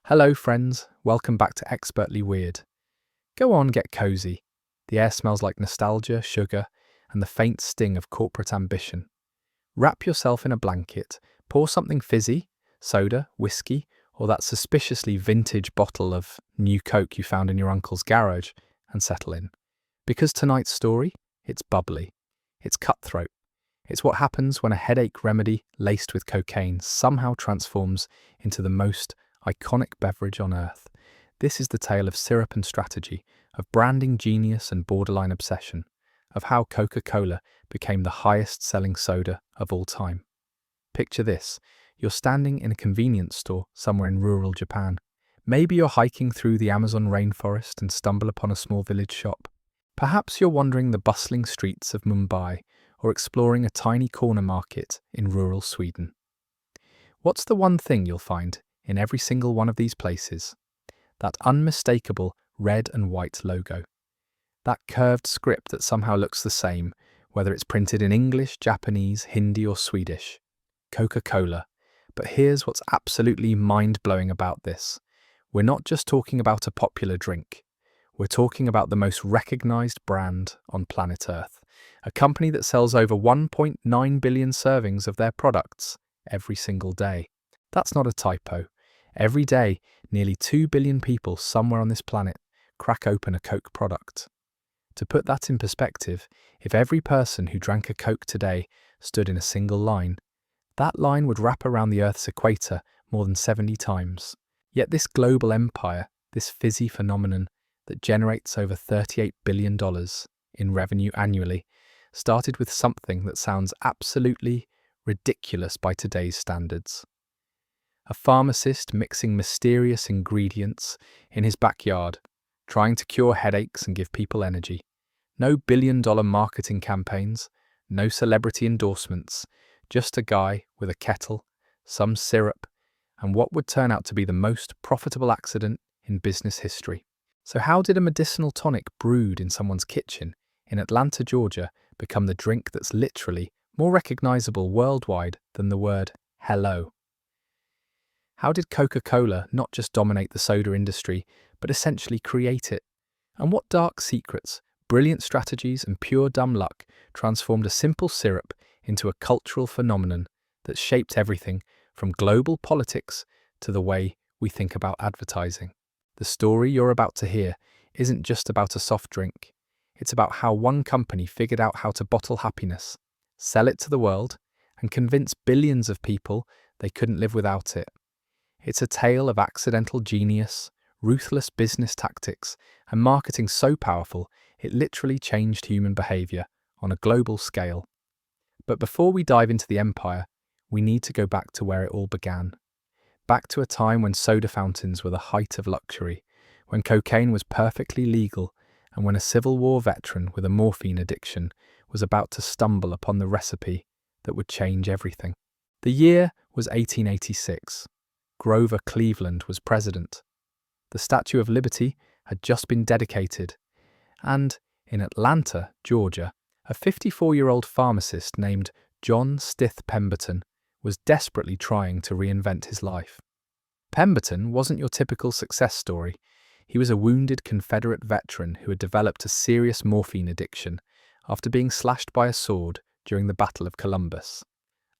Hello, friends. Welcome back to Expertly Weird. Go on, get cozy. The air smells like nostalgia, sugar, and the faint sting of corporate ambition. Wrap yourself in a blanket, pour something fizzy, soda, whiskey, or that suspiciously vintage bottle of new Coke you found in your uncle's garage, and settle in. Because tonight's story, it's bubbly. It's cutthroat. It's what happens when a headache remedy laced with cocaine somehow transforms into the most iconic beverage on earth. This is the tale of syrup and strategy, of branding genius and borderline obsession, of how Coca-Cola became the highest-selling soda of all time. Picture this. You're standing in a convenience store somewhere in rural Japan. Maybe you're hiking through the Amazon rainforest and stumble upon a small village shop. Perhaps you're wandering the bustling streets of Mumbai or exploring a tiny corner market in rural Sweden. What's the one thing you'll find in every single one of these places? That unmistakable red and white logo. That curved script that somehow looks the same, whether it's printed in English, Japanese, Hindi or Swedish. Coca-Cola. But here's what's absolutely mind-blowing about this. We're not just talking about a popular drink. We're talking about the most recognized brand on planet Earth. A company that sells over 1.9 billion servings of their products every single day. That's not a typo. Every day, nearly 2 billion people somewhere on this planet crack open a Coke product. To put that in perspective, if every person who drank a Coke today stood in a single line, that line would wrap around the Earth's equator more than 70 times. Yet this global empire, this fizzy phenomenon that generates over $38 billion in revenue annually, started with something that sounds absolutely ridiculous by today's standards. A pharmacist mixing mysterious ingredients in his backyard, trying to cure headaches and give people energy. No billion-dollar marketing campaigns, no celebrity endorsements, just a guy with a kettle, some syrup, and what would turn out to be the most profitable accident in business history. So how did a medicinal tonic brewed in someone's kitchen in Atlanta, Georgia, become the drink that's literally more recognizable worldwide than the word hello? How did Coca-Cola not just dominate the soda industry, but essentially create it? And what dark secrets, brilliant strategies, and pure dumb luck transformed a simple syrup into a cultural phenomenon that shaped everything from global politics to the way we think about advertising? The story you're about to hear isn't just about a soft drink. It's about how one company figured out how to bottle happiness, sell it to the world, and convince billions of people they couldn't live without it. It's a tale of accidental genius, ruthless business tactics, and marketing so powerful it literally changed human behavior on a global scale. But before we dive into the empire, we need to go back to where it all began. Back to a time when soda fountains were the height of luxury, when cocaine was perfectly legal, and when a Civil War veteran with a morphine addiction was about to stumble upon the recipe that would change everything. The year was 1886. Grover Cleveland was president. The Statue of Liberty had just been dedicated, and in Atlanta, Georgia, a 54-year-old pharmacist named John Stith Pemberton was desperately trying to reinvent his life. Pemberton wasn't your typical success story. He was a wounded Confederate veteran who had developed a serious morphine addiction after being slashed by a sword during the Battle of Columbus.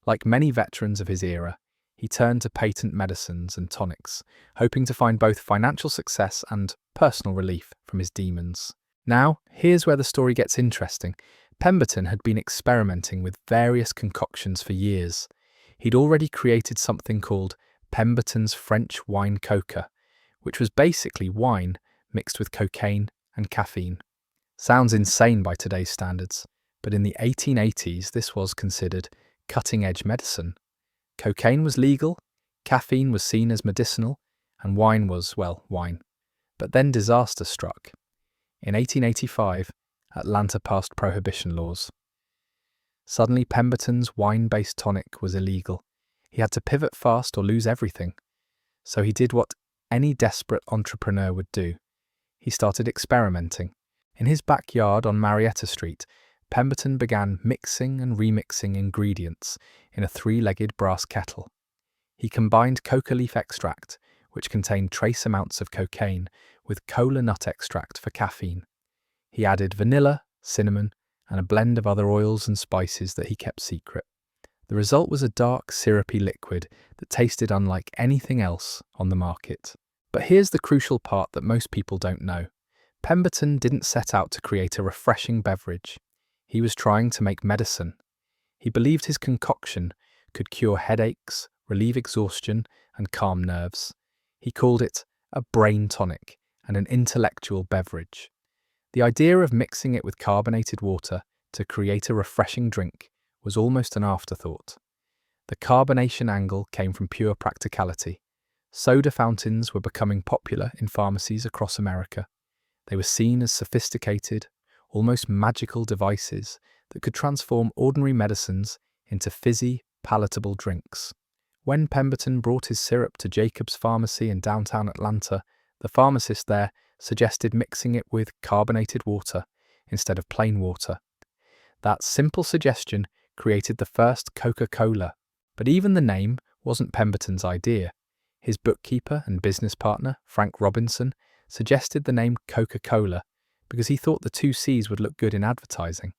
Like many veterans of his era, he turned to patent medicines and tonics, hoping to find both financial success and personal relief from his demons. Now, here's where the story gets interesting. Pemberton had been experimenting with various concoctions for years. He'd already created something called Pemberton's French wine coca, which was basically wine mixed with cocaine and caffeine. Sounds insane by today's standards, but in the 1880s this was considered cutting-edge medicine. Cocaine was legal, caffeine was seen as medicinal, and wine was, well, wine. But then disaster struck. In 1885, Atlanta passed Prohibition laws. Suddenly Pemberton's wine-based tonic was illegal. He had to pivot fast or lose everything. So he did what any desperate entrepreneur would do. He started experimenting. In his backyard on Marietta Street, Pemberton began mixing and remixing ingredients in a three-legged brass kettle. He combined coca leaf extract which contained trace amounts of cocaine with cola nut extract for caffeine. He added vanilla, cinnamon, and a blend of other oils and spices that he kept secret. The result was a dark, syrupy liquid that tasted unlike anything else on the market. But here's the crucial part that most people don't know. Pemberton didn't set out to create a refreshing beverage. He was trying to make medicine. He believed his concoction could cure headaches, relieve exhaustion, and calm nerves. He called it a brain tonic and an intellectual beverage. The idea of mixing it with carbonated water to create a refreshing drink was almost an afterthought. The carbonation angle came from pure practicality. Soda fountains were becoming popular in pharmacies across America. They were seen as sophisticated, almost magical devices that could transform ordinary medicines into fizzy, palatable drinks. When Pemberton brought his syrup to Jacob's Pharmacy in downtown Atlanta, the pharmacist there suggested mixing it with carbonated water instead of plain water. That simple suggestion created the first Coca-Cola. But even the name wasn't Pemberton's idea. His bookkeeper and business partner, Frank Robinson, suggested the name Coca-Cola because he thought the two C's would look good in advertising.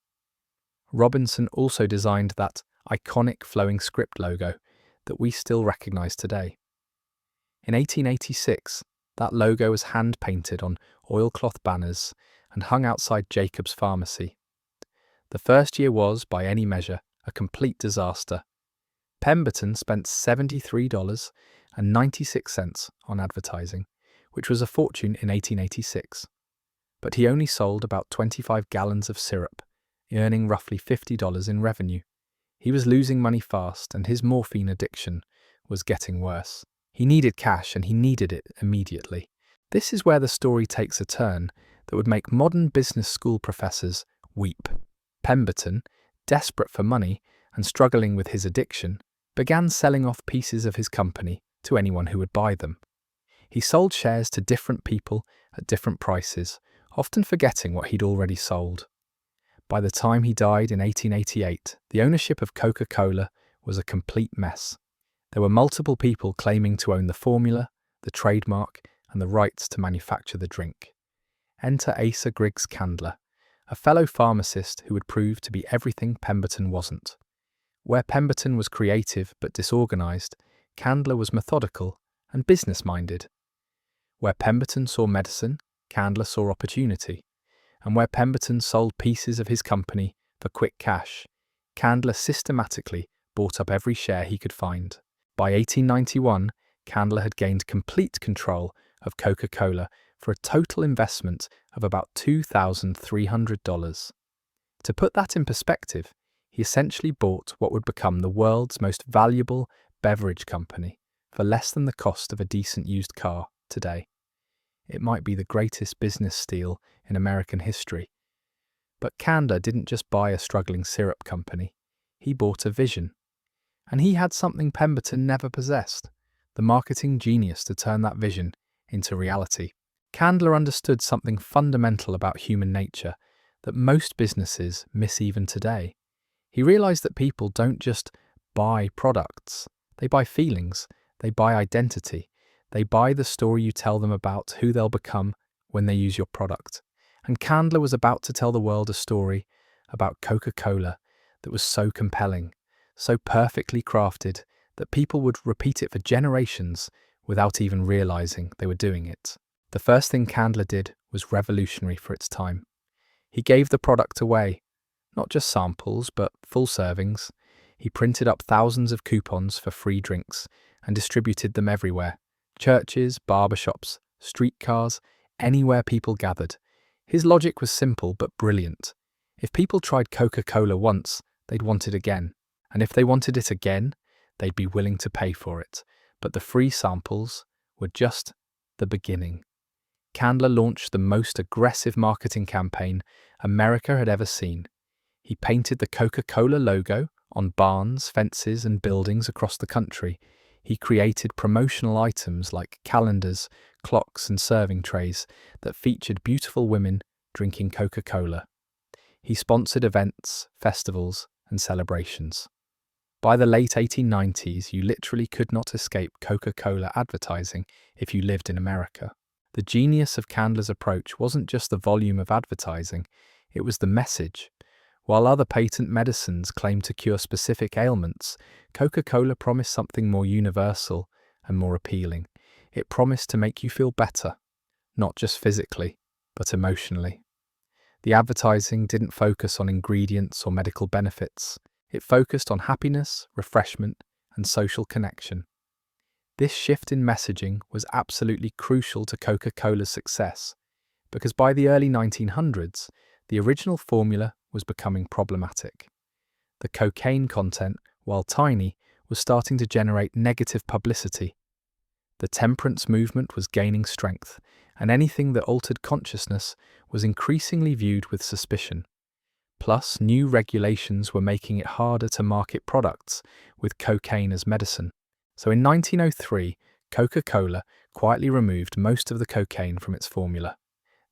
Robinson also designed that iconic flowing script logo that we still recognize today. In 1886, that logo was hand-painted on oilcloth banners and hung outside Jacob's Pharmacy. The first year was, by any measure, a complete disaster. Pemberton spent $73.96 on advertising, which was a fortune in 1886. But he only sold about 25 gallons of syrup, earning roughly $50 in revenue. He was losing money fast, and his morphine addiction was getting worse. He needed cash, and he needed it immediately. This is where the story takes a turn that would make modern business school professors weep. Pemberton, desperate for money and struggling with his addiction, began selling off pieces of his company to anyone who would buy them. He sold shares to different people at different prices, often forgetting what he'd already sold. By the time he died in 1888, the ownership of Coca-Cola was a complete mess. There were multiple people claiming to own the formula, the trademark, and the rights to manufacture the drink. Enter Asa Candler, a fellow pharmacist who would prove to be everything Pemberton wasn't. Where Pemberton was creative but disorganized, Candler was methodical and business-minded. Where Pemberton saw medicine, Candler saw opportunity. And where Pemberton sold pieces of his company for quick cash, Candler systematically bought up every share he could find. By 1891, Candler had gained complete control of Coca-Cola for a total investment of about $2,300. To put that in perspective, he essentially bought what would become the world's most valuable beverage company for less than the cost of a decent used car today. It might be the greatest business steal in American history. But Candler didn't just buy a struggling syrup company. He bought a vision. And he had something Pemberton never possessed, the marketing genius to turn that vision into reality. Candler understood something fundamental about human nature that most businesses miss even today. He realized that people don't just buy products, they buy feelings, they buy identity, they buy the story you tell them about who they'll become when they use your product. And Candler was about to tell the world a story about Coca-Cola that was so compelling, so perfectly crafted that people would repeat it for generations without even realizing they were doing it. The first thing Candler did was revolutionary for its time. He gave the product away, not just samples, but full servings. He printed up thousands of coupons for free drinks and distributed them everywhere. Churches, barbershops, streetcars, anywhere people gathered. His logic was simple but brilliant. If people tried Coca-Cola once, they'd want it again. And if they wanted it again, they'd be willing to pay for it. But the free samples were just the beginning. Candler launched the most aggressive marketing campaign America had ever seen. He painted the Coca-Cola logo on barns, fences, and buildings across the country. He created promotional items like calendars, clocks, and serving trays that featured beautiful women drinking Coca-Cola. He sponsored events, festivals, and celebrations. By the late 1890s, you literally could not escape Coca-Cola advertising if you lived in America. The genius of Candler's approach wasn't just the volume of advertising, it was the message. While other patent medicines claimed to cure specific ailments, Coca-Cola promised something more universal and more appealing. It promised to make you feel better, not just physically, but emotionally. The advertising didn't focus on ingredients or medical benefits. It focused on happiness, refreshment, and social connection. This shift in messaging was absolutely crucial to Coca-Cola's success, because by the early 1900s, the original formula was becoming problematic. The cocaine content, while tiny, was starting to generate negative publicity. The temperance movement was gaining strength, and anything that altered consciousness was increasingly viewed with suspicion. Plus, new regulations were making it harder to market products with cocaine as medicine. So in 1903, Coca-Cola quietly removed most of the cocaine from its formula.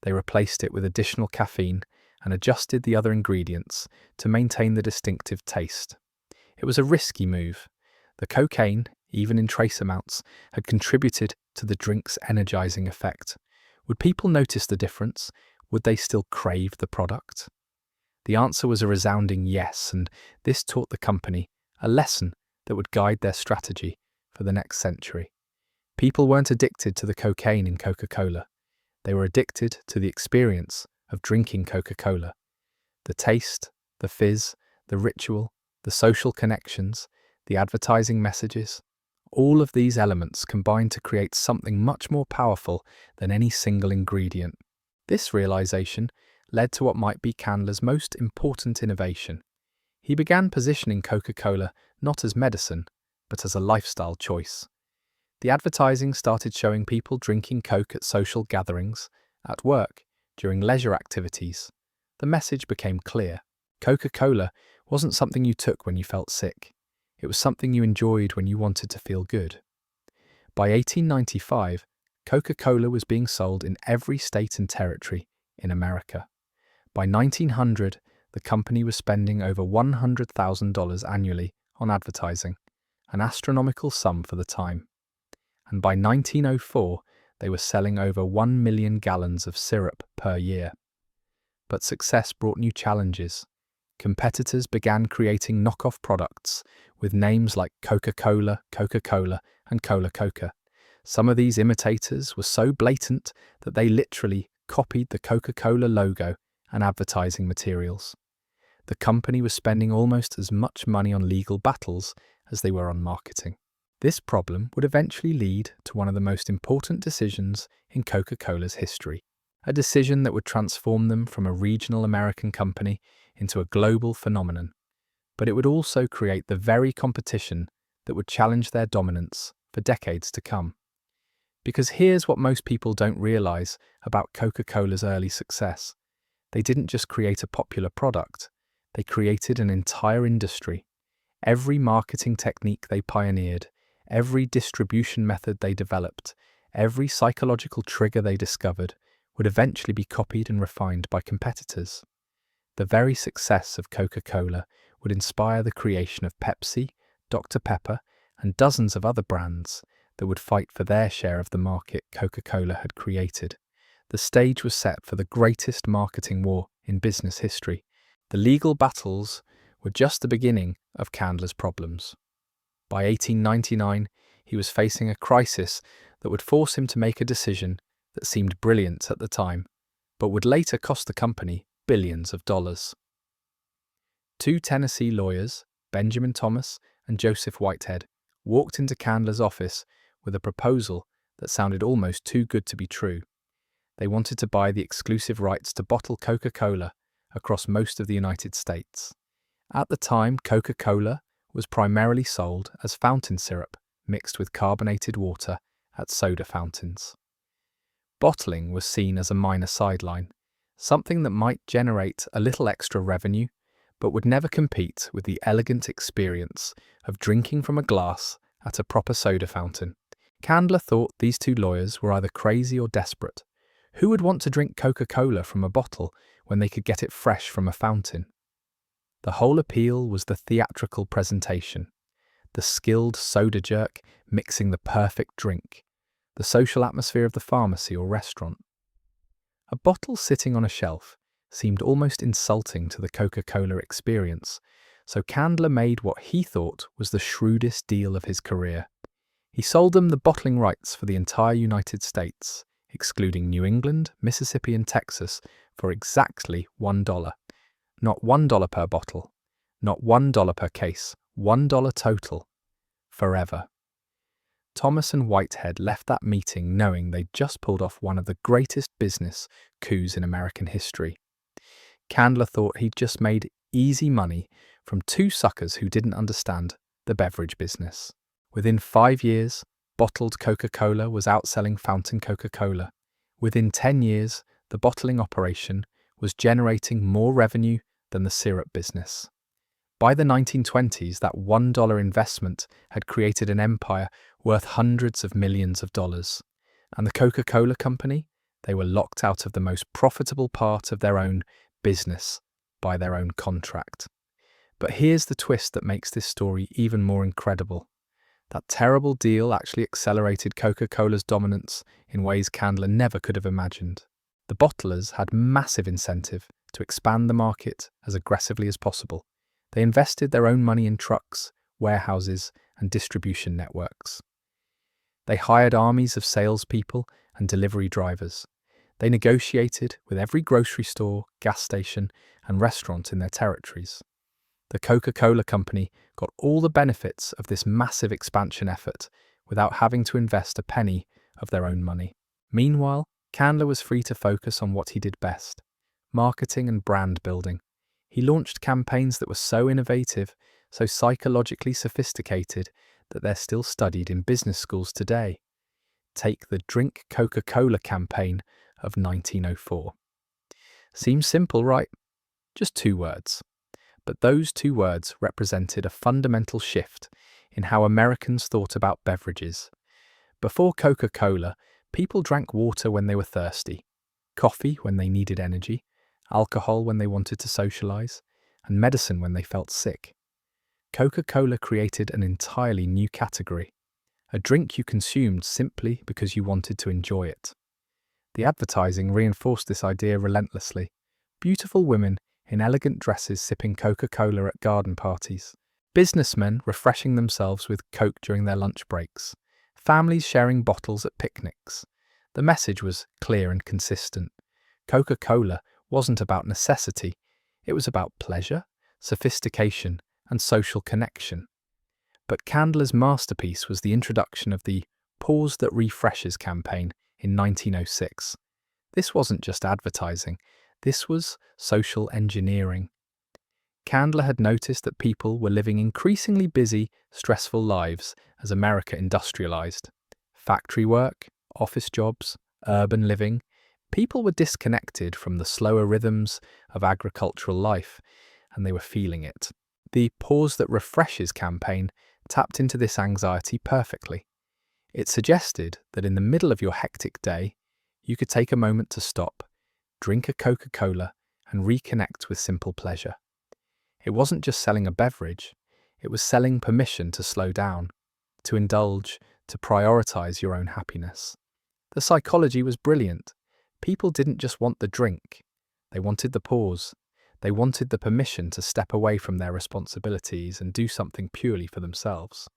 They replaced it with additional caffeine and adjusted the other ingredients to maintain the distinctive taste. It was a risky move. The cocaine, even in trace amounts, had contributed to the drink's energizing effect. Would people notice the difference? Would they still crave the product? The answer was a resounding yes, and this taught the company a lesson that would guide their strategy for the next century. People weren't addicted to the cocaine in Coca-Cola. They were addicted to the experience of drinking Coca-Cola. The taste, the fizz, the ritual, the social connections, the advertising messages, all of these elements combined to create something much more powerful than any single ingredient. This realization led to what might be Candler's most important innovation. He began positioning Coca-Cola not as medicine, but as a lifestyle choice. The advertising started showing people drinking Coke at social gatherings, at work, during leisure activities. The message became clear. Coca-Cola wasn't something you took when you felt sick. It was something you enjoyed when you wanted to feel good. By 1895, Coca-Cola was being sold in every state and territory in America. By 1900, the company was spending over $100,000 annually on advertising, an astronomical sum for the time. And by 1904, they were selling over 1 million gallons of syrup per year. But success brought new challenges. Competitors began creating knockoff products with names like Coca-Cola, Coca-Cola, and Cola-Coca. Some of these imitators were so blatant that they literally copied the Coca-Cola logo and advertising materials. The company was spending almost as much money on legal battles as they were on marketing. This problem would eventually lead to one of the most important decisions in Coca-Cola's history, a decision that would transform them from a regional American company into a global phenomenon. But it would also create the very competition that would challenge their dominance for decades to come. Because here's what most people don't realize about Coca-Cola's early success. They didn't just create a popular product, they created an entire industry. Every marketing technique they pioneered, every distribution method they developed, every psychological trigger they discovered would eventually be copied and refined by competitors. The very success of Coca-Cola would inspire the creation of Pepsi, Dr. Pepper, and dozens of other brands that would fight for their share of the market Coca-Cola had created. The stage was set for the greatest marketing war in business history. The legal battles were just the beginning of Candler's problems. By 1899, he was facing a crisis that would force him to make a decision that seemed brilliant at the time, but would later cost the company billions of dollars. Two Tennessee lawyers, Benjamin Thomas and Joseph Whitehead, walked into Candler's office with a proposal that sounded almost too good to be true. They wanted to buy the exclusive rights to bottle Coca-Cola across most of the United States. At the time, Coca-Cola was primarily sold as fountain syrup mixed with carbonated water at soda fountains. Bottling was seen as a minor sideline, something that might generate a little extra revenue, but would never compete with the elegant experience of drinking from a glass at a proper soda fountain. Candler thought these two lawyers were either crazy or desperate. Who would want to drink Coca-Cola from a bottle when they could get it fresh from a fountain? The whole appeal was the theatrical presentation. the skilled soda jerk mixing the perfect drink, the social atmosphere of the pharmacy or restaurant. A bottle sitting on a shelf seemed almost insulting to the Coca-Cola experience, so Candler made what he thought was the shrewdest deal of his career. He sold them the bottling rights for the entire United States, excluding New England, Mississippi and Texas, for exactly $1. Not $1 per bottle, not $1 per case, $1 total. Forever. Thomas and Whitehead left that meeting knowing they'd just pulled off one of the greatest business coups in American history. Candler thought he'd just made easy money from two suckers who didn't understand the beverage business. Within 5 years, bottled Coca-Cola was outselling fountain Coca-Cola. Within 10 years, the bottling operation was generating more revenue than the syrup business. By the 1920s, that $1 investment had created an empire worth hundreds of millions of dollars. And the Coca-Cola Company, they were locked out of the most profitable part of their own business by their own contract. But here's the twist that makes this story even more incredible. That terrible deal actually accelerated Coca-Cola's dominance in ways Candler never could have imagined. The bottlers had massive incentive to expand the market as aggressively as possible. They invested their own money in trucks, warehouses, and distribution networks. They hired armies of salespeople and delivery drivers. They negotiated with every grocery store, gas station, and restaurant in their territories. The Coca-Cola Company got all the benefits of this massive expansion effort without having to invest a penny of their own money. Meanwhile, Candler was free to focus on what he did best: marketing and brand building. He launched campaigns that were so innovative, so psychologically sophisticated, that they're still studied in business schools today. Take the Drink Coca-Cola campaign of 1904. Seems simple, right? Just 2 words. But those 2 words represented a fundamental shift in how Americans thought about beverages. Before Coca-Cola, people drank water when they were thirsty, coffee when they needed energy, alcohol when they wanted to socialize, and medicine when they felt sick. Coca-Cola created an entirely new category, a drink you consumed simply because you wanted to enjoy it. The advertising reinforced this idea relentlessly. Beautiful women in elegant dresses sipping Coca-Cola at garden parties, businessmen refreshing themselves with Coke during their lunch breaks, families sharing bottles at picnics. The message was clear and consistent. Coca-Cola wasn't about necessity, it was about pleasure, sophistication, and social connection. But Candler's masterpiece was the introduction of the Pause That Refreshes campaign in 1906. This wasn't just advertising, this was social engineering. Candler had noticed that people were living increasingly busy, stressful lives as America industrialized. Factory work, office jobs, urban living. People were disconnected from the slower rhythms of agricultural life, and they were feeling it. The Pause That Refreshes campaign tapped into this anxiety perfectly. It suggested that in the middle of your hectic day, you could take a moment to stop, drink a Coca-Cola, and reconnect with simple pleasure. It wasn't just selling a beverage, it was selling permission to slow down, to indulge, to prioritize your own happiness. The psychology was brilliant. People didn't just want the drink, they wanted the pause. They wanted the permission to step away from their responsibilities and do something purely for themselves.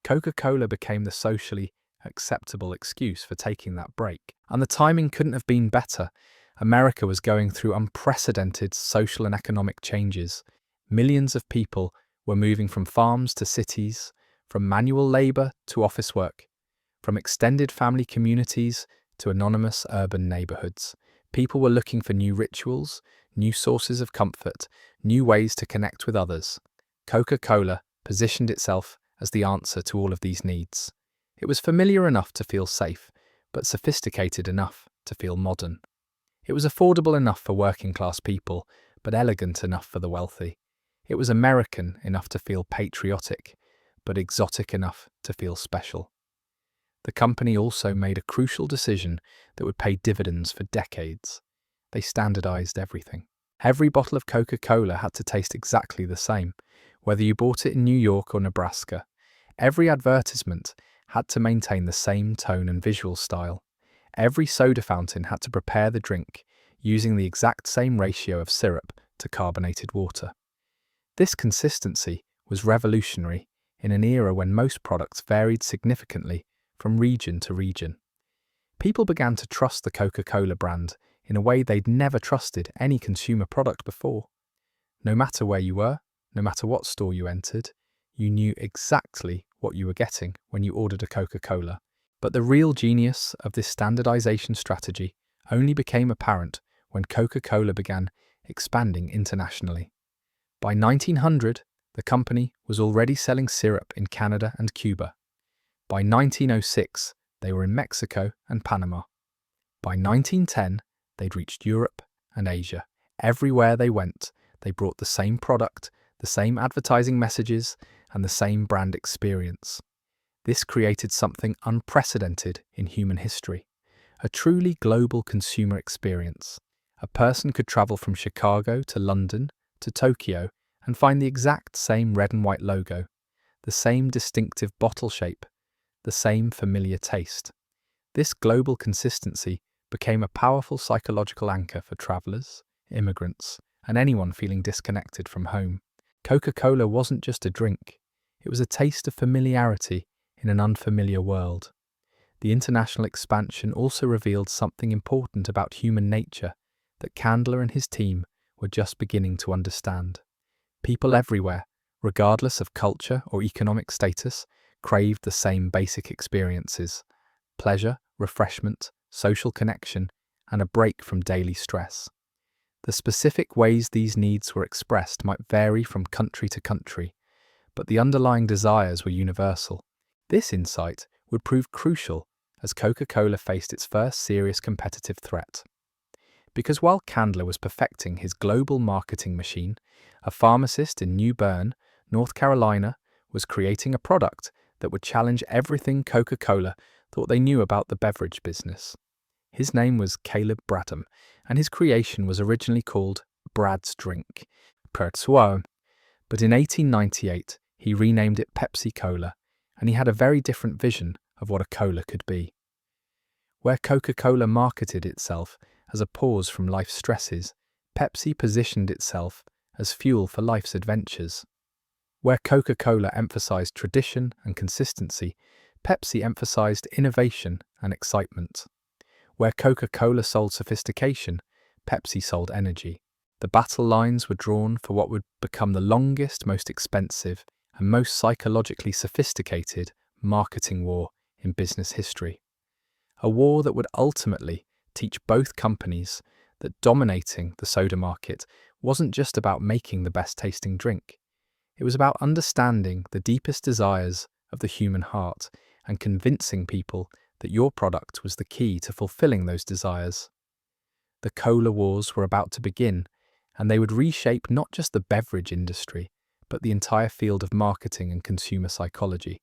Coca-Cola became the socially acceptable excuse for taking that break. And the timing couldn't have been better. America was going through unprecedented social and economic changes. Millions of people were moving from farms to cities, from manual labor to office work, from extended family communities to anonymous urban neighborhoods. People were looking for new rituals, new sources of comfort, new ways to connect with others. Coca-Cola positioned itself as the answer to all of these needs. It was familiar enough to feel safe, but sophisticated enough to feel modern. It was affordable enough for working-class people, but elegant enough for the wealthy. It was American enough to feel patriotic, but exotic enough to feel special. The company also made a crucial decision that would pay dividends for decades. They standardized everything. Every bottle of Coca-Cola had to taste exactly the same. Whether you bought it in New York or Nebraska, every advertisement had to maintain the same tone and visual style. Every soda fountain had to prepare the drink using the exact same ratio of syrup to carbonated water. This consistency was revolutionary in an era when most products varied significantly from region to region. People began to trust the Coca-Cola brand in a way they'd never trusted any consumer product before. No matter where you were, no matter what store you entered, you knew exactly what you were getting when you ordered a Coca-Cola. But the real genius of this standardization strategy only became apparent when Coca-Cola began expanding internationally. By 1900, the company was already selling syrup in Canada and Cuba. By 1906, they were in Mexico and Panama. By 1910, they'd reached Europe and Asia. Everywhere they went, they brought the same product, the same advertising messages, and the same brand experience. This created something unprecedented in human history, a truly global consumer experience. A person could travel from Chicago to London to Tokyo and find the exact same red and white logo, the same distinctive bottle shape, the same familiar taste. This global consistency became a powerful psychological anchor for travelers, immigrants, and anyone feeling disconnected from home. Coca-Cola wasn't just a drink, it was a taste of familiarity in an unfamiliar world. The international expansion also revealed something important about human nature that Candler and his team were just beginning to understand. People everywhere, regardless of culture or economic status, craved the same basic experiences: pleasure, refreshment, social connection, and a break from daily stress. The specific ways these needs were expressed might vary from country to country, but the underlying desires were universal. This insight would prove crucial as Coca-Cola faced its first serious competitive threat. Because while Candler was perfecting his global marketing machine, a pharmacist in New Bern, North Carolina, was creating a product that would challenge everything Coca-Cola thought they knew about the beverage business. His name was Caleb Bradham, and his creation was originally called Brad's Drink, per soi, but in 1898 he renamed it Pepsi-Cola, and he had a very different vision of what a cola could be. Where Coca-Cola marketed itself as a pause from life's stresses, Pepsi positioned itself as fuel for life's adventures. Where Coca-Cola emphasized tradition and consistency, Pepsi emphasized innovation and excitement. Where Coca-Cola sold sophistication, Pepsi sold energy. The battle lines were drawn for what would become the longest, most expensive, and most psychologically sophisticated marketing war in business history. A war that would ultimately teach both companies that dominating the soda market wasn't just about making the best tasting drink. It was about understanding the deepest desires of the human heart and convincing people that your product was the key to fulfilling those desires. The cola wars were about to begin, and they would reshape not just the beverage industry, but the entire field of marketing and consumer psychology.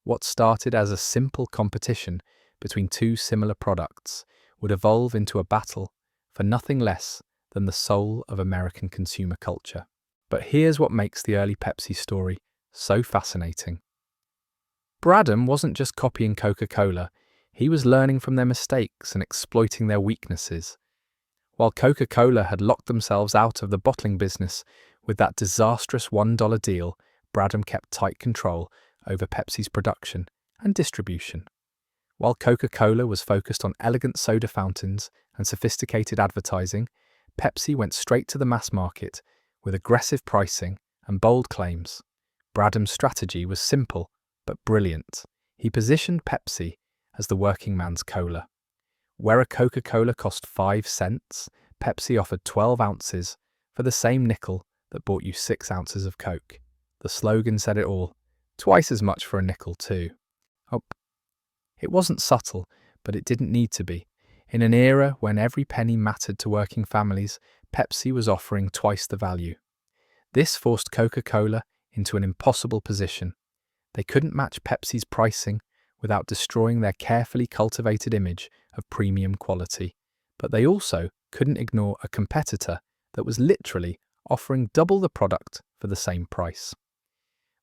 What started as a simple competition between two similar products would evolve into a battle for nothing less than the soul of American consumer culture. But here's what makes the early Pepsi story so fascinating. Bradham wasn't just copying Coca-Cola, he was learning from their mistakes and exploiting their weaknesses. While Coca-Cola had locked themselves out of the bottling business with that disastrous $1 deal, Bradham kept tight control over Pepsi's production and distribution. While Coca-Cola was focused on elegant soda fountains and sophisticated advertising, Pepsi went straight to the mass market with aggressive pricing and bold claims. Bradham's strategy was simple but brilliant. He positioned Pepsi as the working man's cola. Where a Coca-Cola cost 5 cents, Pepsi offered 12 ounces for the same nickel that bought you 6 ounces of Coke. The slogan said it all. Twice as much for a nickel too. Oh, it wasn't subtle, but it didn't need to be. In an era when every penny mattered to working families, Pepsi was offering twice the value. This forced Coca-Cola into an impossible position. They couldn't match Pepsi's pricing without destroying their carefully cultivated image of premium quality, but they also couldn't ignore a competitor that was literally offering double the product for the same price.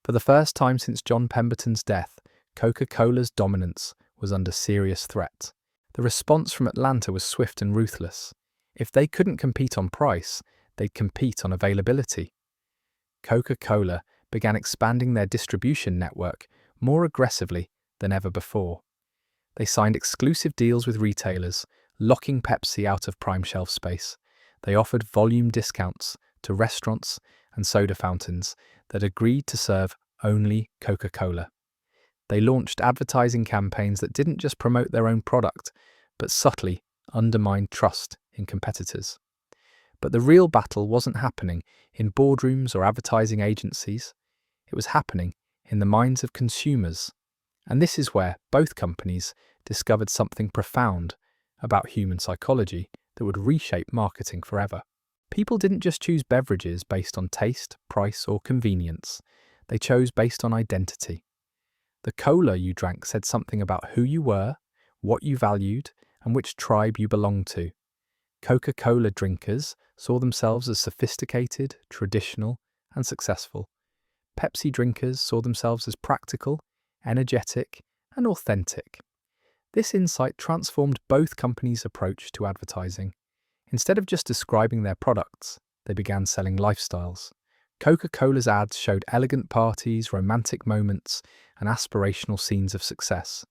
For the first time since John Pemberton's death, Coca-Cola's dominance was under serious threat. The response from Atlanta was swift and ruthless. If they couldn't compete on price, they'd compete on availability. Coca-Cola began expanding their distribution network more aggressively than ever before. They signed exclusive deals with retailers, locking Pepsi out of prime shelf space. They offered volume discounts to restaurants and soda fountains that agreed to serve only Coca-Cola. They launched advertising campaigns that didn't just promote their own product, but subtly undermined trust in competitors. But the real battle wasn't happening in boardrooms or advertising agencies. It was happening in the minds of consumers. And this is where both companies discovered something profound about human psychology that would reshape marketing forever. People didn't just choose beverages based on taste, price, or convenience. They chose based on identity. The cola you drank said something about who you were, what you valued, and which tribe you belonged to. Coca-Cola drinkers saw themselves as sophisticated, traditional, and successful. Pepsi drinkers saw themselves as practical, energetic, and authentic. This insight transformed both companies' approach to advertising. Instead of just describing their products, they began selling lifestyles. Coca-Cola's ads showed elegant parties, romantic moments, and aspirational scenes of success.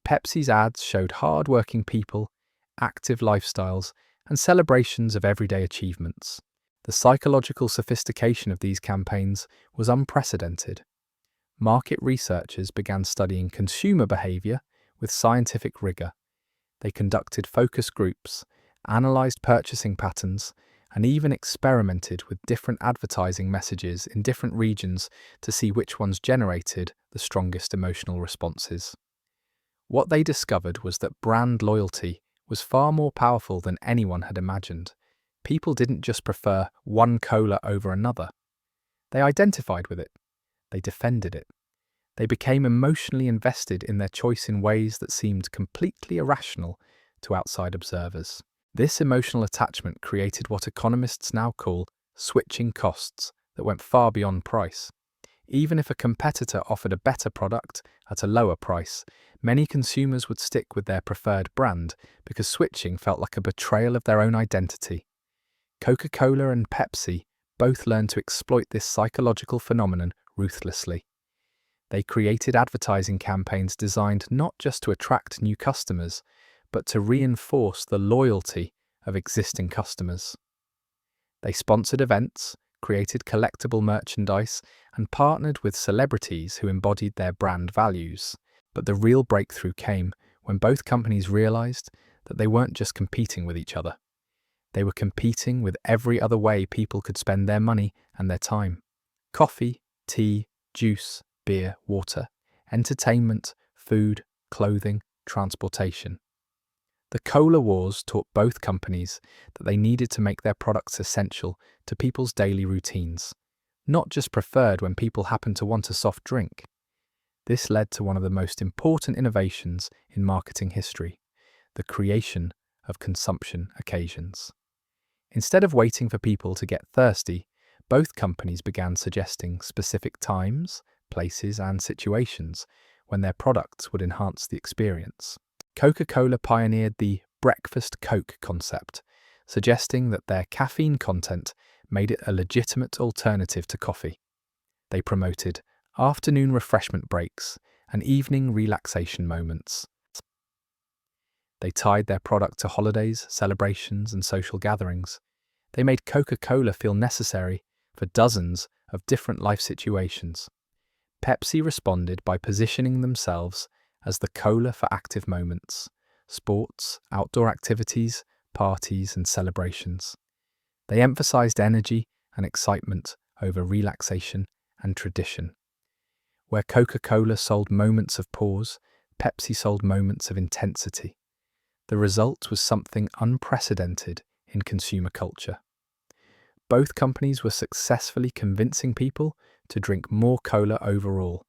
Pepsi's ads showed hard-working people, active lifestyles, and celebrations of everyday achievements. The psychological sophistication of these campaigns was unprecedented. Market researchers began studying consumer behavior with scientific rigor. They conducted focus groups, analyzed purchasing patterns, and even experimented with different advertising messages in different regions to see which ones generated the strongest emotional responses. What they discovered was that brand loyalty was far more powerful than anyone had imagined. People didn't just prefer one cola over another. They identified with it. They defended it. They became emotionally invested in their choice in ways that seemed completely irrational to outside observers. This emotional attachment created what economists now call switching costs that went far beyond price. Even if a competitor offered a better product at a lower price, many consumers would stick with their preferred brand because switching felt like a betrayal of their own identity. Coca-Cola and Pepsi both learned to exploit this psychological phenomenon ruthlessly. They created advertising campaigns designed not just to attract new customers, but to reinforce the loyalty of existing customers. They sponsored events, created collectible merchandise, and partnered with celebrities who embodied their brand values. But the real breakthrough came when both companies realized that they weren't just competing with each other. They were competing with every other way people could spend their money and their time. Coffee, tea, juice, beer, water, entertainment, food, clothing, transportation. The cola wars taught both companies that they needed to make their products essential to people's daily routines, not just preferred when people happened to want a soft drink. This led to one of the most important innovations in marketing history, the creation of consumption occasions. Instead of waiting for people to get thirsty, both companies began suggesting specific times, places, and situations when their products would enhance the experience. Coca-Cola pioneered the breakfast Coke concept, suggesting that their caffeine content made it a legitimate alternative to coffee. They promoted afternoon refreshment breaks and evening relaxation moments. They tied their product to holidays, celebrations, and social gatherings. They made Coca-Cola feel necessary for dozens of different life situations. Pepsi responded by positioning themselves as the cola for active moments, sports, outdoor activities, parties, and celebrations. They emphasized energy and excitement over relaxation and tradition. Where Coca-Cola sold moments of pause, Pepsi sold moments of intensity. The result was something unprecedented in consumer culture. Both companies were successfully convincing people to drink more cola overall,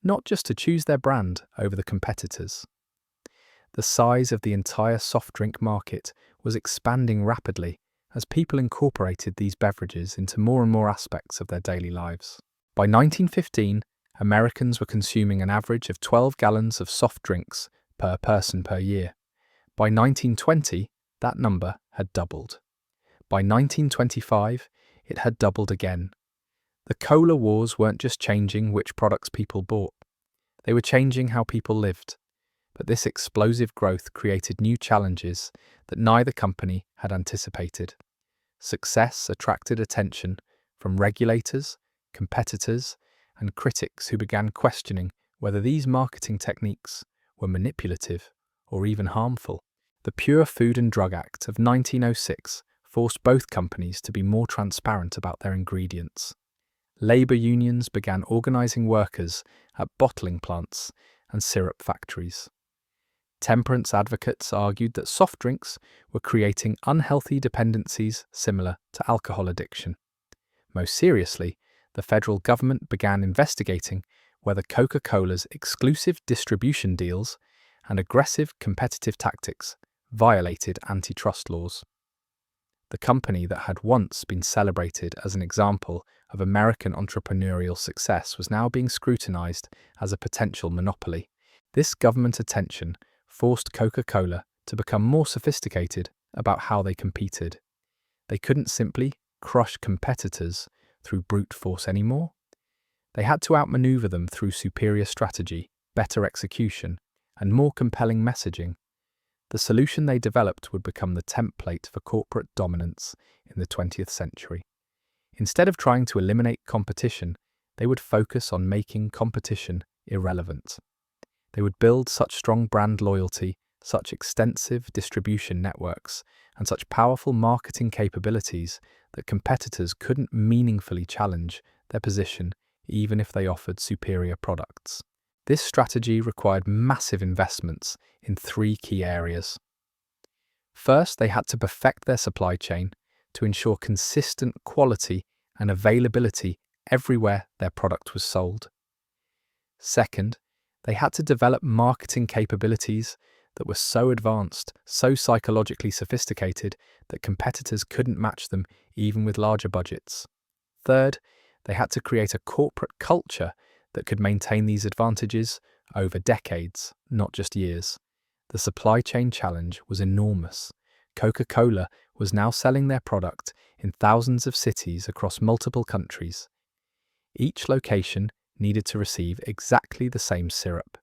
not just to choose their brand over the competitors. The size of the entire soft drink market was expanding rapidly as people incorporated these beverages into more and more aspects of their daily lives. By 1915, Americans were consuming an average of 12 gallons of soft drinks per person per year. By 1920, that number had doubled. By 1925, it had doubled again. The cola wars weren't just changing which products people bought. They were changing how people lived. But this explosive growth created new challenges that neither company had anticipated. Success attracted attention from regulators, competitors, and critics who began questioning whether these marketing techniques were manipulative or even harmful. The Pure Food and Drug Act of 1906 forced both companies to be more transparent about their ingredients. Labour unions began organising workers at bottling plants and syrup factories. Temperance advocates argued that soft drinks were creating unhealthy dependencies similar to alcohol addiction. Most seriously, the federal government began investigating whether Coca-Cola's exclusive distribution deals and aggressive competitive tactics violated antitrust laws. The company that had once been celebrated as an example of American entrepreneurial success was now being scrutinized as a potential monopoly. This government attention forced Coca-Cola to become more sophisticated about how they competed. They couldn't simply crush competitors through brute force anymore. They had to outmaneuver them through superior strategy, better execution, and more compelling messaging. The solution they developed would become the template for corporate dominance in the 20th century. Instead of trying to eliminate competition, they would focus on making competition irrelevant. They would build such strong brand loyalty, such extensive distribution networks, and such powerful marketing capabilities that competitors couldn't meaningfully challenge their position even if they offered superior products. This strategy required massive investments in three key areas. First, they had to perfect their supply chain to ensure consistent quality and availability everywhere their product was sold. Second, they had to develop marketing capabilities that were so advanced, so psychologically sophisticated that competitors couldn't match them even with larger budgets. Third, they had to create a corporate culture that could maintain these advantages over decades, not just years. The supply chain challenge was enormous. Coca-Cola was now selling their product in thousands of cities across multiple countries. Each location needed to receive exactly the same syrup,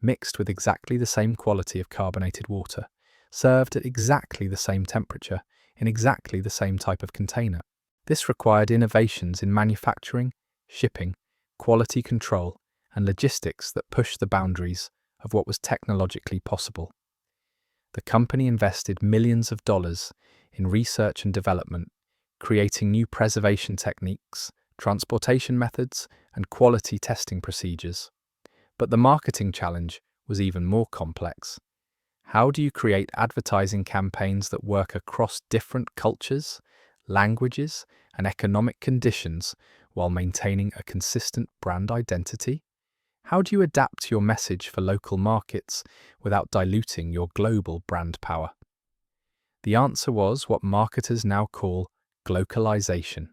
mixed with exactly the same quality of carbonated water, served at exactly the same temperature, in exactly the same type of container. This required innovations in manufacturing, shipping, quality control, and logistics that pushed the boundaries of what was technologically possible. The company invested millions of dollars in research and development, creating new preservation techniques, transportation methods, and quality testing procedures. But the marketing challenge was even more complex. How do you create advertising campaigns that work across different cultures, languages, and economic conditions while maintaining a consistent brand identity? How do you adapt your message for local markets without diluting your global brand power? The answer was what marketers now call glocalization.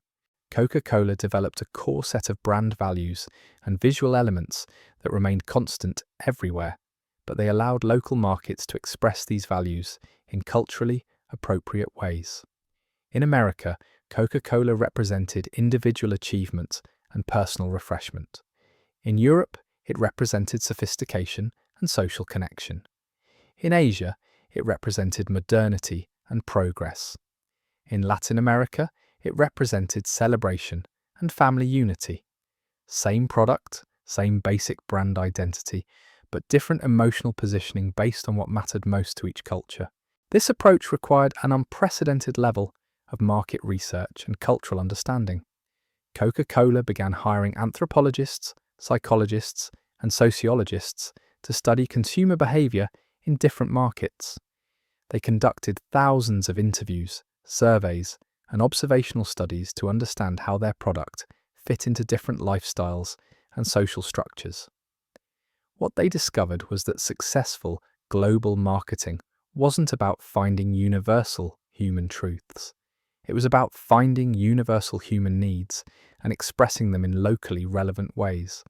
Coca-Cola developed a core set of brand values and visual elements that remained constant everywhere, but they allowed local markets to express these values in culturally appropriate ways. In America, Coca-Cola represented individual achievement and personal refreshment. In Europe, it represented sophistication and social connection. In Asia, it represented modernity and progress. In Latin America, it represented celebration and family unity. Same product, same basic brand identity, but different emotional positioning based on what mattered most to each culture. This approach required an unprecedented level of market research and cultural understanding. Coca-Cola began hiring anthropologists, psychologists, and sociologists to study consumer behavior in different markets. They conducted thousands of interviews, surveys, and observational studies to understand how their product fit into different lifestyles and social structures. What they discovered was that successful global marketing wasn't about finding universal human truths. It was about finding universal human needs and expressing them in locally relevant ways.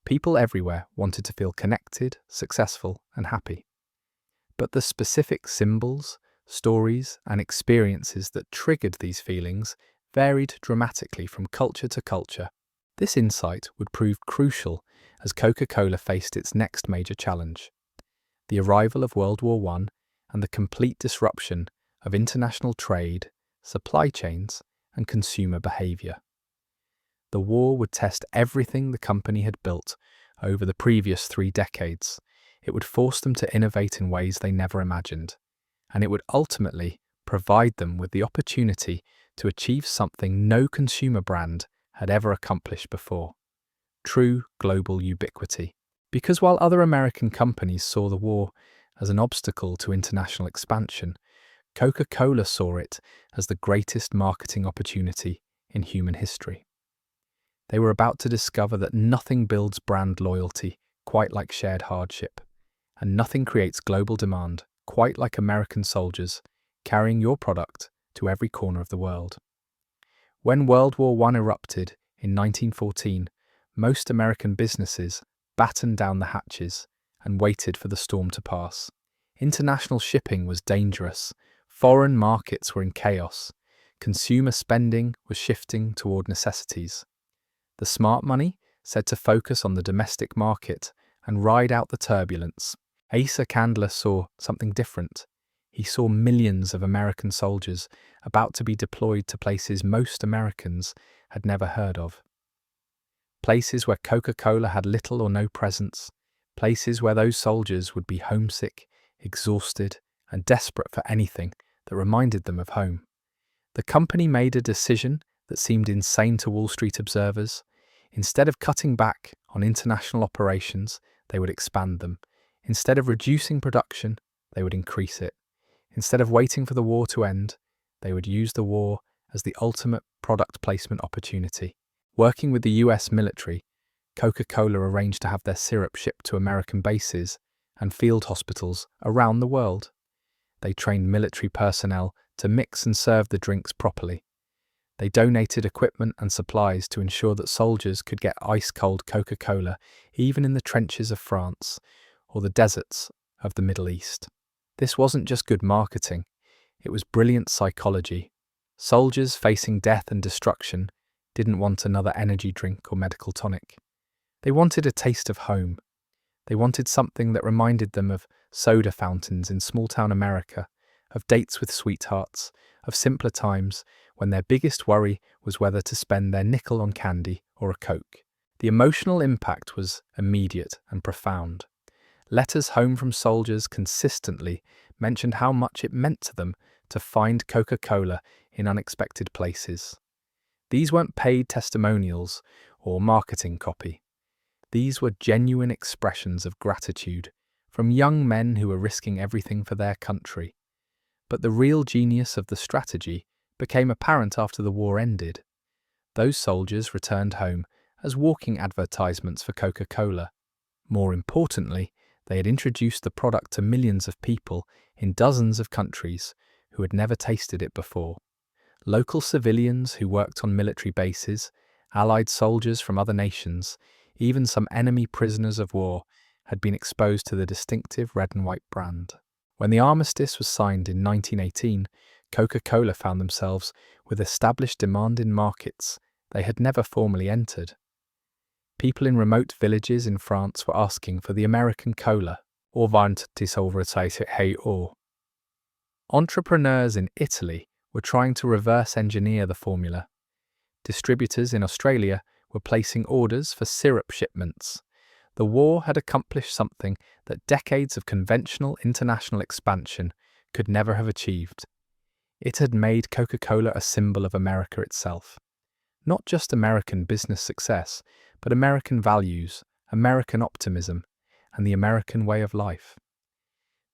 People everywhere wanted to feel connected, successful, and happy. But the specific symbols, stories, and experiences that triggered these feelings varied dramatically from culture to culture. This insight would prove crucial as Coca-Cola faced its next major challenge: the arrival of World War I and the complete disruption of international trade, supply chains, and consumer behavior. The war would test everything the company had built over the previous 3 decades. It would force them to innovate in ways they never imagined, and it would ultimately provide them with the opportunity to achieve something no consumer brand had ever accomplished before: true global ubiquity. Because while other American companies saw the war as an obstacle to international expansion, Coca-Cola saw it as the greatest marketing opportunity in human history. They were about to discover that nothing builds brand loyalty quite like shared hardship, and nothing creates global demand quite like American soldiers carrying your product to every corner of the world. When World War I erupted in 1914, most American businesses battened down the hatches and waited for the storm to pass. International shipping was dangerous, foreign markets were in chaos, consumer spending was shifting toward necessities. The smart money said to focus on the domestic market and ride out the turbulence. Asa Candler saw something different. He saw millions of American soldiers about to be deployed to places most Americans had never heard of. Places where Coca-Cola had little or no presence, places where those soldiers would be homesick, exhausted, and desperate for anything that reminded them of home. The company made a decision that seemed insane to Wall Street observers. Instead of cutting back on international operations, they would expand them. Instead of reducing production, they would increase it. Instead of waiting for the war to end, they would use the war as the ultimate product placement opportunity. Working with the US military, Coca-Cola arranged to have their syrup shipped to American bases and field hospitals around the world. They trained military personnel to mix and serve the drinks properly. They donated equipment and supplies to ensure that soldiers could get ice-cold Coca-Cola even in the trenches of France or the deserts of the Middle East. This wasn't just good marketing, it was brilliant psychology. Soldiers facing death and destruction didn't want another energy drink or medical tonic. They wanted a taste of home. They wanted something that reminded them of soda fountains in small-town America, of dates with sweethearts, of simpler times when their biggest worry was whether to spend their nickel on candy or a Coke. The emotional impact was immediate and profound. Letters home from soldiers consistently mentioned how much it meant to them to find Coca-Cola in unexpected places. These weren't paid testimonials or marketing copy. These were genuine expressions of gratitude from young men who were risking everything for their country. But the real genius of the strategy became apparent after the war ended. Those soldiers returned home as walking advertisements for Coca-Cola. More importantly, they had introduced the product to millions of people in dozens of countries who had never tasted it before. Local civilians who worked on military bases, allied soldiers from other nations, even some enemy prisoners of war had been exposed to the distinctive red and white brand. When the armistice was signed in 1918, Coca-Cola found themselves with established demand in markets they had never formally entered. People in remote villages in France were asking for the American cola, or or. Entrepreneurs in Italy were trying to reverse engineer the formula. Distributors in Australia were placing orders for syrup shipments. The war had accomplished something that decades of conventional international expansion could never have achieved. It had made Coca-Cola a symbol of America itself. Not just American business success, but American values, American optimism, and the American way of life.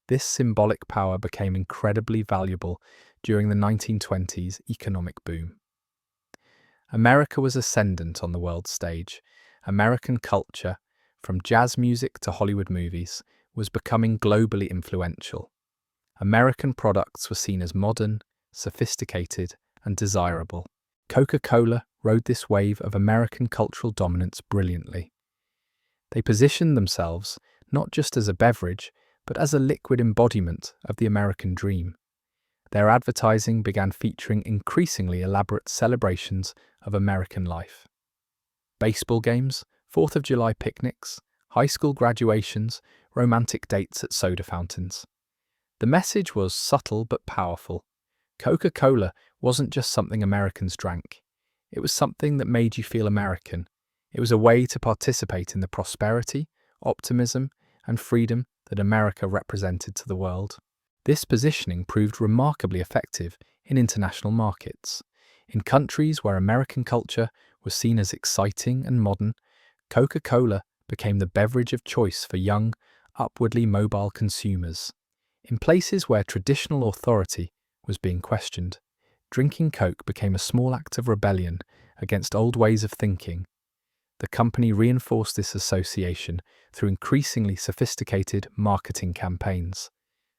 This symbolic power became incredibly valuable during the 1920s economic boom. America was ascendant on the world stage. American culture, from jazz music to Hollywood movies, was becoming globally influential. American products were seen as modern, sophisticated, and desirable. Coca-Cola rode this wave of American cultural dominance brilliantly. They positioned themselves not just as a beverage, but as a liquid embodiment of the American dream. Their advertising began featuring increasingly elaborate celebrations of American life. Baseball games, 4th of July picnics, high school graduations, romantic dates at soda fountains. The message was subtle but powerful. Coca-Cola wasn't just something Americans drank. It was something that made you feel American. It was a way to participate in the prosperity, optimism, and freedom that America represented to the world. This positioning proved remarkably effective in international markets. In countries where American culture was seen as exciting and modern, Coca-Cola became the beverage of choice for young, upwardly mobile consumers. In places where traditional authority was being questioned, drinking Coke became a small act of rebellion against old ways of thinking. The company reinforced this association through increasingly sophisticated marketing campaigns.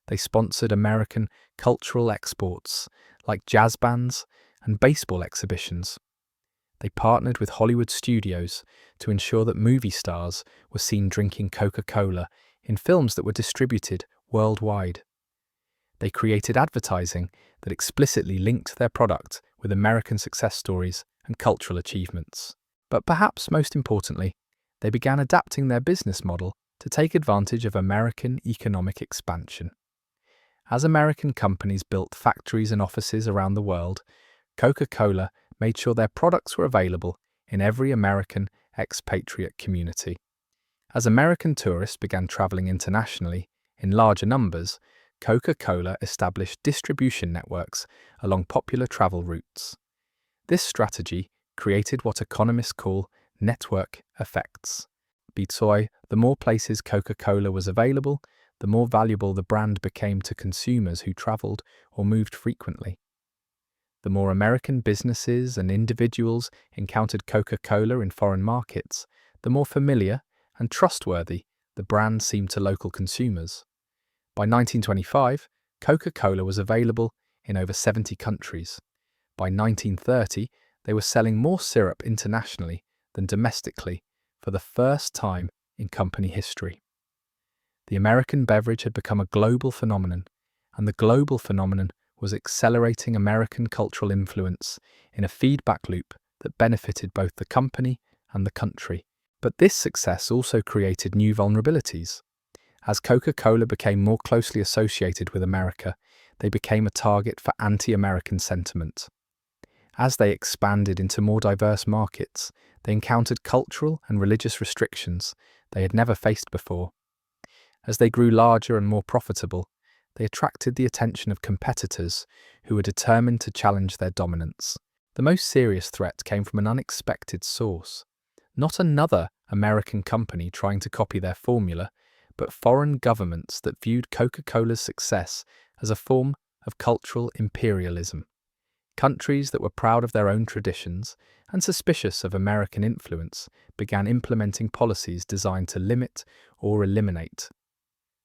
They sponsored American cultural exports like jazz bands and baseball exhibitions. They partnered with Hollywood studios to ensure that movie stars were seen drinking Coca-Cola in films that were distributed worldwide. They created advertising that explicitly linked their product with American success stories and cultural achievements. But perhaps most importantly, they began adapting their business model to take advantage of American economic expansion. As American companies built factories and offices around the world, Coca-Cola made sure their products were available in every American expatriate community. As American tourists began traveling internationally in larger numbers, Coca-Cola established distribution networks along popular travel routes. This strategy created what economists call network effects. The more places Coca-Cola was available, the more valuable the brand became to consumers who traveled or moved frequently. The more American businesses and individuals encountered Coca-Cola in foreign markets, the more familiar and trustworthy the brand seemed to local consumers. By 1925, Coca-Cola was available in over 70 countries. By 1930, they were selling more syrup internationally than domestically for the first time in company history. The American beverage had become a global phenomenon, and the global phenomenon was accelerating American cultural influence in a feedback loop that benefited both the company and the country. But this success also created new vulnerabilities. As Coca-Cola became more closely associated with America, they became a target for anti-American sentiment. As they expanded into more diverse markets, they encountered cultural and religious restrictions they had never faced before. As they grew larger and more profitable, they attracted the attention of competitors who were determined to challenge their dominance. The most serious threat came from an unexpected source. Not another American company trying to copy their formula, but foreign governments that viewed Coca-Cola's success as a form of cultural imperialism. Countries that were proud of their own traditions and suspicious of American influence began implementing policies designed to limit or eliminate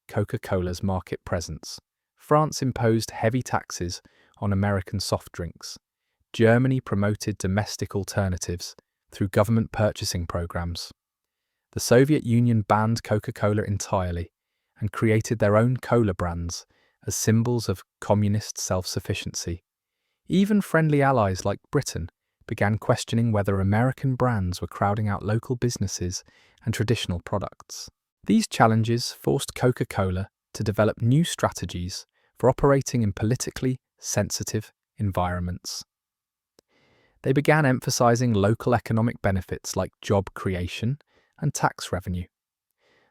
Coca-Cola's market presence. France imposed heavy taxes on American soft drinks. Germany promoted domestic alternatives through government purchasing programs. The Soviet Union banned Coca-Cola entirely and created their own cola brands as symbols of communist self-sufficiency. Even friendly allies like Britain began questioning whether American brands were crowding out local businesses and traditional products. These challenges forced Coca-Cola to develop new strategies for operating in politically sensitive environments. They began emphasizing local economic benefits like job creation and tax revenue.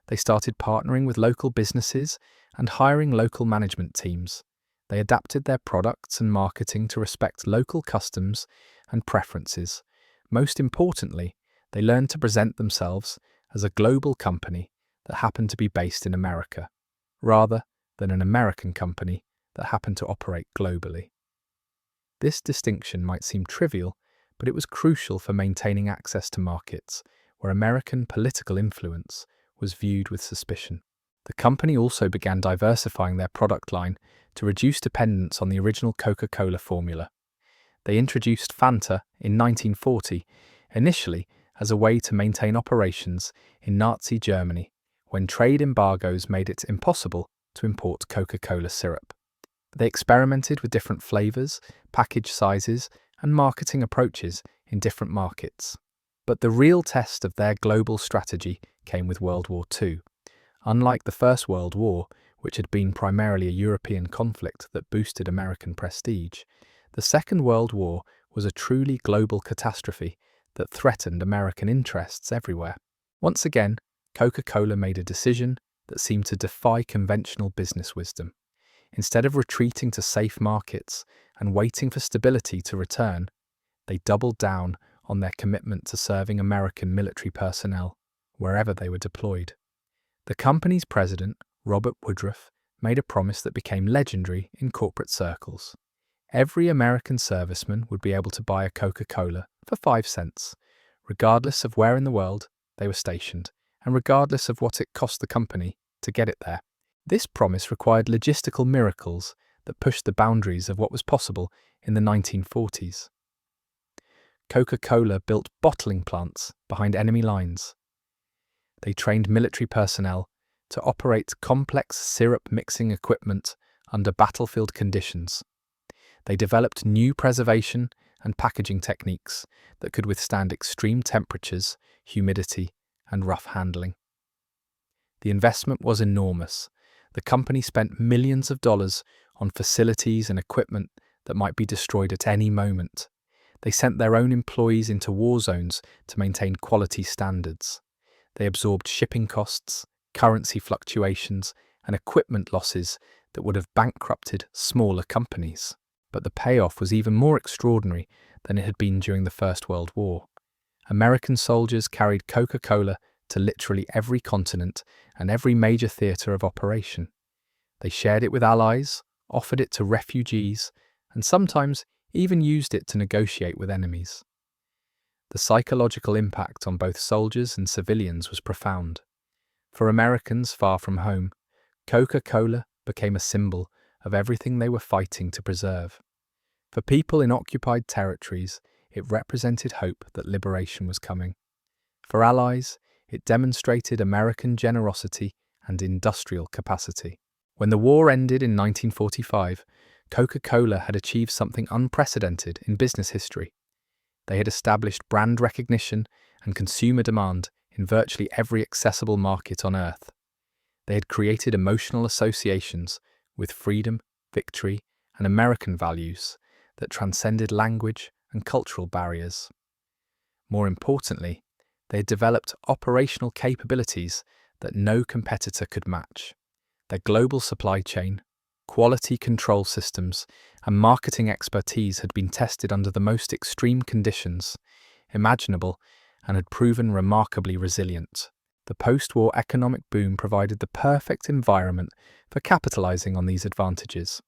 They started partnering with local businesses and hiring local management teams. They adapted their products and marketing to respect local customs and preferences. Most importantly, they learned to present themselves as a global company that happened to be based in America, rather than an American company that happened to operate globally. This distinction might seem trivial, but it was crucial for maintaining access to markets where American political influence was viewed with suspicion. The company also began diversifying their product line to reduce dependence on the original Coca-Cola formula. They introduced Fanta in 1940, initially as a way to maintain operations in Nazi Germany when trade embargoes made it impossible to import Coca-Cola syrup. They experimented with different flavors, package sizes, and marketing approaches in different markets. But the real test of their global strategy came with World War II. Unlike the First World War, which had been primarily a European conflict that boosted American prestige, the Second World War was a truly global catastrophe that threatened American interests everywhere. Once again, Coca-Cola made a decision that seemed to defy conventional business wisdom. Instead of retreating to safe markets and waiting for stability to return, they doubled down on their commitment to serving American military personnel wherever they were deployed. The company's president, Robert Woodruff, made a promise that became legendary in corporate circles. Every American serviceman would be able to buy a Coca-Cola for 5 cents, regardless of where in the world they were stationed, and regardless of what it cost the company to get it there. This promise required logistical miracles that pushed the boundaries of what was possible in the 1940s. Coca-Cola built bottling plants behind enemy lines. They trained military personnel to operate complex syrup mixing equipment under battlefield conditions. They developed new preservation and packaging techniques that could withstand extreme temperatures, humidity, and rough handling. The investment was enormous. The company spent millions of dollars on facilities and equipment that might be destroyed at any moment. They sent their own employees into war zones to maintain quality standards. They absorbed shipping costs, currency fluctuations, and equipment losses that would have bankrupted smaller companies. But the payoff was even more extraordinary than it had been during the First World War. American soldiers carried Coca-Cola to literally every continent and every major theatre of operation. They shared it with allies, offered it to refugees, and sometimes even used it to negotiate with enemies. The psychological impact on both soldiers and civilians was profound. For Americans far from home, Coca-Cola became a symbol of everything they were fighting to preserve. For people in occupied territories, it represented hope that liberation was coming. For allies, it demonstrated American generosity and industrial capacity. When the war ended in 1945, Coca-Cola had achieved something unprecedented in business history. They had established brand recognition and consumer demand in virtually every accessible market on Earth. They had created emotional associations with freedom, victory, and American values that transcended language and cultural barriers. More importantly, they had developed operational capabilities that no competitor could match. Their global supply chain, quality control systems, and marketing expertise had been tested under the most extreme conditions imaginable and had proven remarkably resilient. The post-war economic boom provided the perfect environment for capitalizing on these advantages.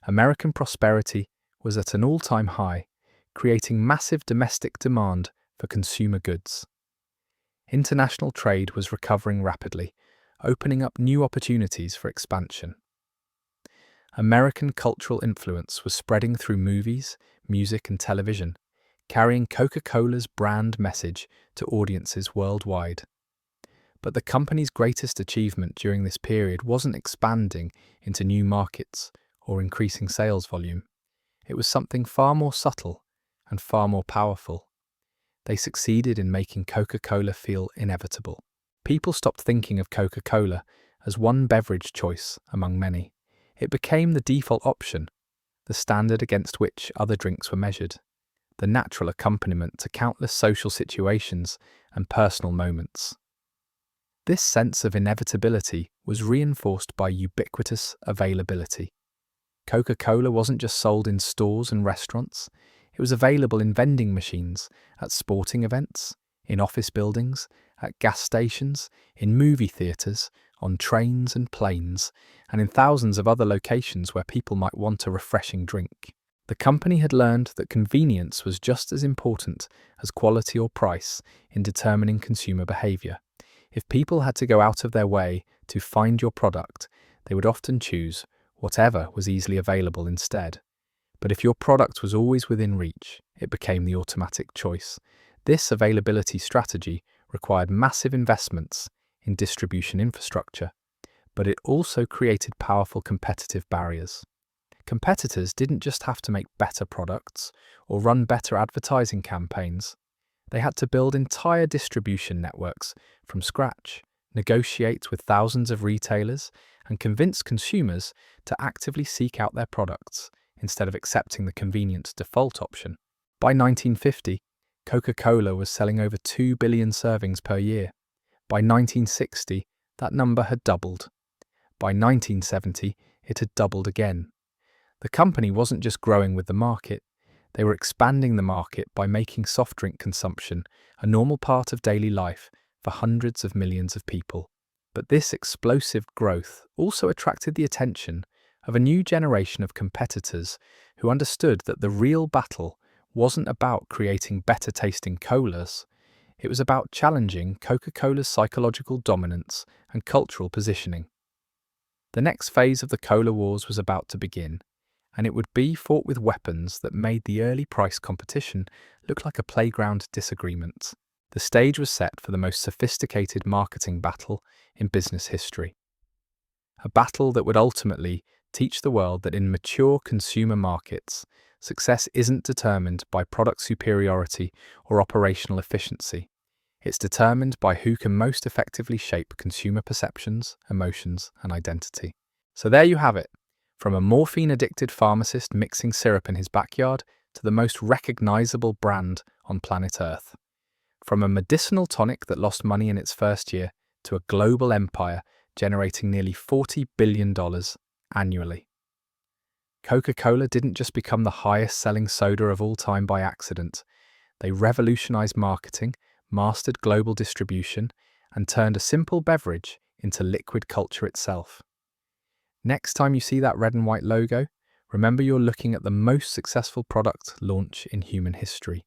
American prosperity was at an all-time high, creating massive domestic demand for consumer goods. International trade was recovering rapidly, opening up new opportunities for expansion. American cultural influence was spreading through movies, music, and television, carrying Coca-Cola's brand message to audiences worldwide. But the company's greatest achievement during this period wasn't expanding into new markets or increasing sales volume. It was something far more subtle and far more powerful. They succeeded in making Coca-Cola feel inevitable. People stopped thinking of Coca-Cola as one beverage choice among many. It became the default option, the standard against which other drinks were measured, the natural accompaniment to countless social situations and personal moments. This sense of inevitability was reinforced by ubiquitous availability. Coca-Cola wasn't just sold in stores and restaurants, it was available in vending machines, at sporting events, in office buildings, at gas stations, in movie theatres, on trains and planes, and in thousands of other locations where people might want a refreshing drink. The company had learned that convenience was just as important as quality or price in determining consumer behaviour. If people had to go out of their way to find your product, they would often choose whatever was easily available instead. But if your product was always within reach, it became the automatic choice. This availability strategy required massive investments in distribution infrastructure, but it also created powerful competitive barriers. Competitors didn't just have to make better products or run better advertising campaigns. They had to build entire distribution networks from scratch, negotiate with thousands of retailers, and convince consumers to actively seek out their products instead of accepting the convenient default option. By 1950, Coca-Cola was selling over 2 billion servings per year. By 1960, that number had doubled. By 1970, it had doubled again. The company wasn't just growing with the market, they were expanding the market by making soft drink consumption a normal part of daily life for hundreds of millions of people. But this explosive growth also attracted the attention of a new generation of competitors who understood that the real battle wasn't about creating better tasting colas, it was about challenging Coca-Cola's psychological dominance and cultural positioning. The next phase of the cola wars was about to begin, and it would be fought with weapons that made the early price competition look like a playground disagreement. The stage was set for the most sophisticated marketing battle in business history. A battle that would ultimately teach the world that in mature consumer markets, success isn't determined by product superiority or operational efficiency. It's determined by who can most effectively shape consumer perceptions, emotions, and identity. So there you have it. From a morphine-addicted pharmacist mixing syrup in his backyard to the most recognizable brand on planet Earth. From a medicinal tonic that lost money in its first year to a global empire generating nearly $40 billion annually. Coca-Cola didn't just become the highest-selling soda of all time by accident. They revolutionized marketing, mastered global distribution, and turned a simple beverage into liquid culture itself. Next time you see that red and white logo, remember you're looking at the most successful product launch in human history.